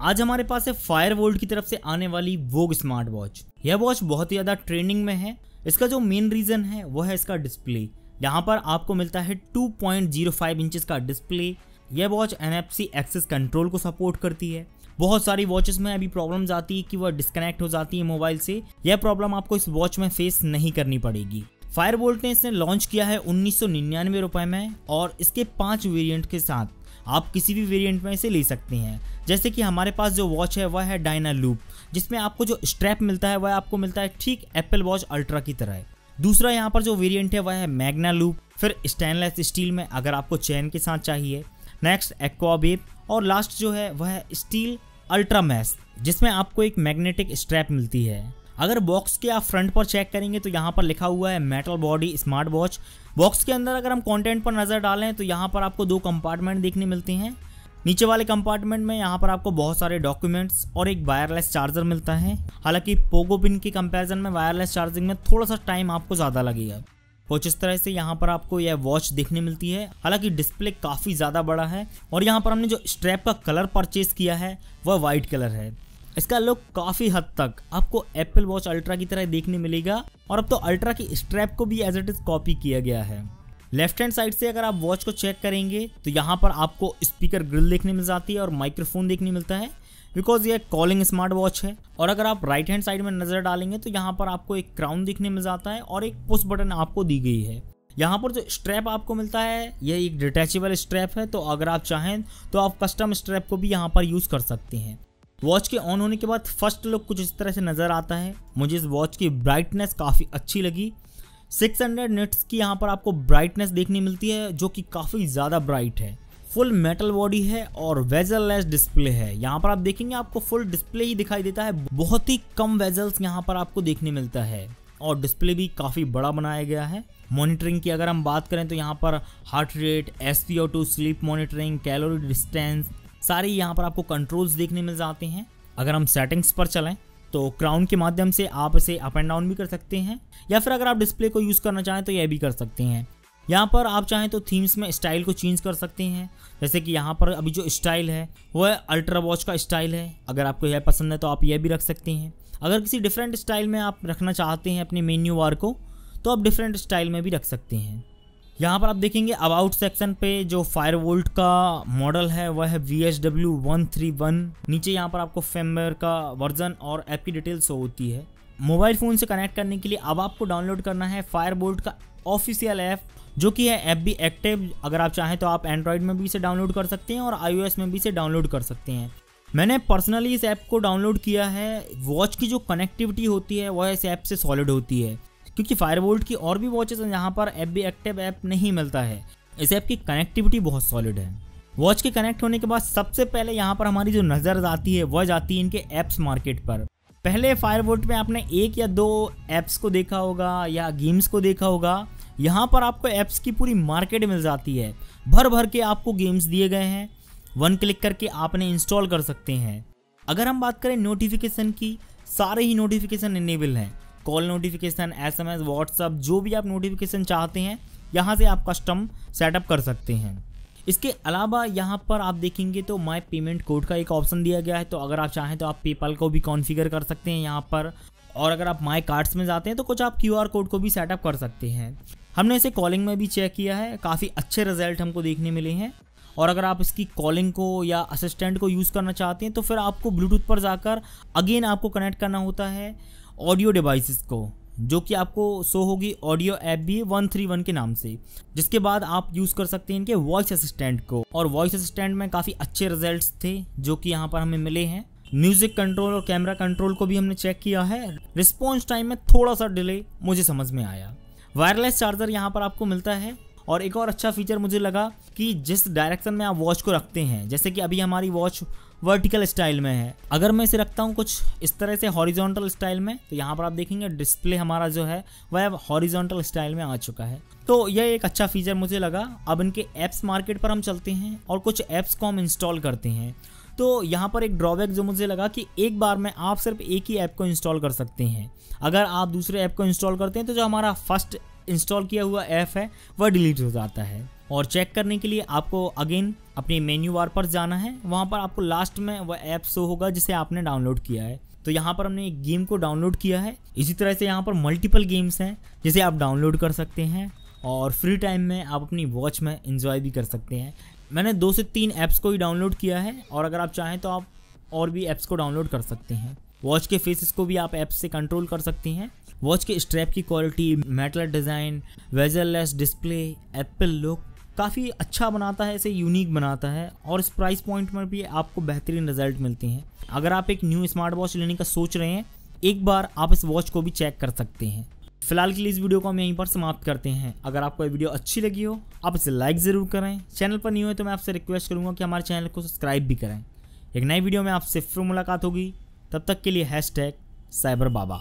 आज हमारे पास है फायरवोल्ट की तरफ से आने वाली वोग स्मार्ट वॉच। यह वॉच बहुत ही ज़्यादा ट्रेंडिंग में है। इसका जो मेन रीज़न है वह है इसका डिस्प्ले। यहाँ पर आपको मिलता है 2.05 इंचेस का डिस्प्ले। यह वॉच NFC एक्सेस कंट्रोल को सपोर्ट करती है। बहुत सारी वॉचेस में अभी प्रॉब्लम्स आती है कि वह डिस्कनेक्ट हो जाती है मोबाइल से। यह प्रॉब्लम आपको इस वॉच में फेस नहीं करनी पड़ेगी। फायरवोल्ट ने इसे लॉन्च किया है 1999 रुपए में और इसके 5 वेरिएंट के साथ आप किसी भी वेरिएंट में इसे ले सकते हैं। जैसे कि हमारे पास जो वॉच है वह है डायनालूप, जिसमें आपको जो स्ट्रैप मिलता है वह आपको मिलता है ठीक एप्पल वॉच अल्ट्रा की तरह। दूसरा यहाँ पर जो वेरिएंट है वह है मैग्ना लूप, फिर स्टेनलेस स्टील में अगर आपको चेन के साथ चाहिए, नेक्स्ट एक्वा वेब और लास्ट जो है वह है स्टील अल्ट्रा मैस, जिसमें आपको एक मैग्नेटिक स्ट्रैप मिलती है। अगर बॉक्स के आप फ्रंट पर चेक करेंगे तो यहाँ पर लिखा हुआ है metal body smart watch. Box के अंदर अगर हम कंटेंट पर नज़र डालें तो यहाँ पर आपको 2 कंपार्टमेंट देखने मिलते हैं। नीचे वाले कंपार्टमेंट में यहाँ पर आपको बहुत सारे डॉक्यूमेंट्स और एक वायरलेस चार्जर मिलता है। हालांकि पोगो पिन के कंपैरिजन में वायरलेस चार्जिंग में थोड़ा सा टाइम आपको ज़्यादा लगेगा। कुछ इस तरह से यहाँ पर आपको यह वॉच देखने मिलती है। हालांकि डिस्प्ले काफ़ी ज़्यादा बड़ा है और यहाँ पर हमने जो स्ट्रैप का कलर परचेज किया है वह वाइट कलर है। इसका लुक काफ़ी हद तक आपको एप्पल वॉच अल्ट्रा की तरह देखने मिलेगा और अब तो अल्ट्रा की स्ट्रैप को भी एज इट इज़ कॉपी किया गया है। लेफ्ट हैंड साइड से अगर आप वॉच को चेक करेंगे तो यहाँ पर आपको स्पीकर ग्रिल देखने मिल जाती है और माइक्रोफोन देखने मिलता है, बिकॉज ये कॉलिंग स्मार्ट वॉच है। और अगर आप राइट हैंड साइड में नज़र डालेंगे तो यहाँ पर आपको एक क्राउन देखने मिल जाता है और एक पुश बटन आपको दी गई है। यहाँ पर जो स्ट्रैप आपको मिलता है यह एक डिटैचेबल स्ट्रैप है, तो अगर आप चाहें तो आप कस्टम स्ट्रैप को भी यहाँ पर यूज़ कर सकते हैं। वॉच के ऑन होने के बाद फर्स्ट लुक कुछ इस तरह से नज़र आता है। मुझे इस वॉच की ब्राइटनेस काफ़ी अच्छी लगी। 600 निट्स की यहाँ पर आपको ब्राइटनेस देखने मिलती है, जो कि काफ़ी ज़्यादा ब्राइट है। फुल मेटल बॉडी है और वेजल लेस डिस्प्ले है। यहाँ पर आप देखेंगे आपको फुल डिस्प्ले ही दिखाई देता है। बहुत ही कम वेजल्स यहाँ पर आपको देखने मिलता है और डिस्प्ले भी काफ़ी बड़ा बनाया गया है। मॉनिटरिंग की अगर हम बात करें तो यहाँ पर heart rate, SpO2, sleep monitoring, calorie distance, सारे यहाँ पर आपको कंट्रोल्स देखने मिल जाते हैं। अगर हम सेटिंग्स पर चलें तो क्राउन के माध्यम से आप इसे अप एंड डाउन भी कर सकते हैं, या फिर अगर आप डिस्प्ले को यूज़ करना चाहें तो यह भी कर सकते हैं। यहाँ पर आप चाहें तो थीम्स में स्टाइल को चेंज कर सकते हैं। जैसे कि यहाँ पर अभी जो स्टाइल है वह अल्ट्रा वॉच का स्टाइल है। अगर आपको यह पसंद है तो आप यह भी रख सकते हैं। अगर किसी डिफरेंट स्टाइल में आप रखना चाहते हैं अपने मेन्यू बार को तो आप डिफरेंट स्टाइल में भी रख सकते हैं। यहाँ पर आप देखेंगे अबाउट सेक्शन पे जो फायरवोल्ट का मॉडल है वह है VSW131। नीचे यहाँ पर आपको फर्मवेयर का वर्जन और ऐप की डिटेल्स होती है। मोबाइल फ़ोन से कनेक्ट करने के लिए अब आपको डाउनलोड करना है फायरवोल्ट का ऑफिशियल ऐप, जो कि है FB एक्टिव। अगर आप चाहें तो आप एंड्रॉयड में भी इसे डाउनलोड कर सकते हैं और iOS में भी इसे डाउनलोड कर सकते हैं। मैंने पर्सनली इस ऐप को डाउनलोड किया है। वॉच की जो कनेक्टिविटी होती है वह इस ऐप से सॉलिड होती है, क्योंकि फायरवोल्ट की और भी वॉचेस हैं जहाँ पर FB एक्टिव ऐप नहीं मिलता है। इस ऐप की कनेक्टिविटी बहुत सॉलिड है। वॉच के कनेक्ट होने के बाद सबसे पहले यहाँ पर हमारी जो नज़र आती है वह जाती है इनके ऐप्स मार्केट पर। पहले फायरवोल्ट में आपने 1 या 2 ऐप्स को देखा होगा या गेम्स को देखा होगा। यहाँ पर आपको ऐप्स की पूरी मार्केट मिल जाती है। भर भर के आपको गेम्स दिए गए हैं, 1 क्लिक करके आपने इंस्टॉल कर सकते हैं। अगर हम बात करें नोटिफिकेशन की, सारे ही नोटिफिकेशन इनेबल हैं। कॉल नोटिफिकेशन, SMS, व्हाट्सअप, जो भी आप नोटिफिकेशन चाहते हैं यहाँ से आप कस्टम सेटअप कर सकते हैं। इसके अलावा यहाँ पर आप देखेंगे तो माय पेमेंट कोड का एक ऑप्शन दिया गया है, तो अगर आप चाहें तो आप पेपाल को भी कॉन्फ़िगर कर सकते हैं यहाँ पर। और अगर आप माय कार्ड्स में जाते हैं तो कुछ आप QR कोड को भी सेटअप कर सकते हैं। हमने इसे कॉलिंग में भी चेक किया है, काफ़ी अच्छे रिजल्ट हमको देखने मिले हैं। और अगर आप इसकी कॉलिंग को या असिस्टेंट को यूज़ करना चाहते हैं तो फिर आपको ब्लूटूथ पर जाकर अगेन आपको कनेक्ट करना होता है ऑडियो डिवाइसेस को, जो कि आपको शो होगी ऑडियो ऐप भी 131 के नाम से, जिसके बाद आप यूज़ कर सकते हैं इनके वॉइस असिस्टेंट को। और वॉइस असिस्टेंट में काफ़ी अच्छे रिजल्ट्स थे जो कि यहाँ पर हमें मिले हैं। म्यूज़िक कंट्रोल और कैमरा कंट्रोल को भी हमने चेक किया है। रिस्पॉन्स टाइम में थोड़ा सा डिले मुझे समझ में आया। वायरलेस चार्जर यहाँ पर आपको मिलता है। और एक और अच्छा फीचर मुझे लगा कि जिस डायरेक्शन में आप वॉच को रखते हैं, जैसे कि अभी हमारी वॉच वर्टिकल स्टाइल में है, अगर मैं इसे रखता हूँ कुछ इस तरह से हॉरिजॉन्टल स्टाइल में तो यहाँ पर आप देखेंगे डिस्प्ले हमारा जो है वह अब हॉरिजॉन्टल स्टाइल में आ चुका है। तो यह एक अच्छा फीचर मुझे लगा। अब इनके ऐप्स मार्केट पर हम चलते हैं और कुछ ऐप्स को हम इंस्टॉल करते हैं। तो यहाँ पर एक ड्रॉबैक जो मुझे लगा कि एक बार में आप सिर्फ एक ही ऐप को इंस्टॉल कर सकते हैं। अगर आप दूसरे ऐप को इंस्टॉल करते हैं तो जो हमारा फर्स्ट इंस्टॉल किया हुआ ऐप है वह डिलीट हो जाता है। और चेक करने के लिए आपको अगेन अपने मेन्यू बार पर जाना है, वहाँ पर आपको लास्ट में वह ऐप शो होगा जिसे आपने डाउनलोड किया है। तो यहाँ पर हमने एक गेम को डाउनलोड किया है। इसी तरह से यहाँ पर मल्टीपल गेम्स हैं जिसे आप डाउनलोड कर सकते हैं और फ्री टाइम में आप अपनी वॉच में एंजॉय भी कर सकते हैं। मैंने 2 से 3 ऐप्स को ही डाउनलोड किया है और अगर आप चाहें तो आप और भी ऐप्स को डाउनलोड कर सकते हैं। वॉच के फेसेस को भी आप ऐप से कंट्रोल कर सकते हैं। वॉच के स्ट्रैप की quality, metal design, bezelless display, Apple look काफ़ी अच्छा बनाता है, इसे यूनिक बनाता है और इस प्राइस पॉइंट में भी आपको बेहतरीन रिजल्ट मिलते हैं। अगर आप एक न्यू स्मार्ट वॉच लेने का सोच रहे हैं, एक बार आप इस वॉच को भी चेक कर सकते हैं। फिलहाल के लिए इस वीडियो को हम यहीं पर समाप्त करते हैं। अगर आपको ये वीडियो अच्छी लगी हो आप इसे लाइक ज़रूर करें। चैनल पर न्यू है तो मैं आपसे रिक्वेस्ट करूँगा कि हमारे चैनल को सब्सक्राइब भी करें। एक नई वीडियो में आपसे फिर मुलाकात होगी, तब तक के लिए #cyberBaba।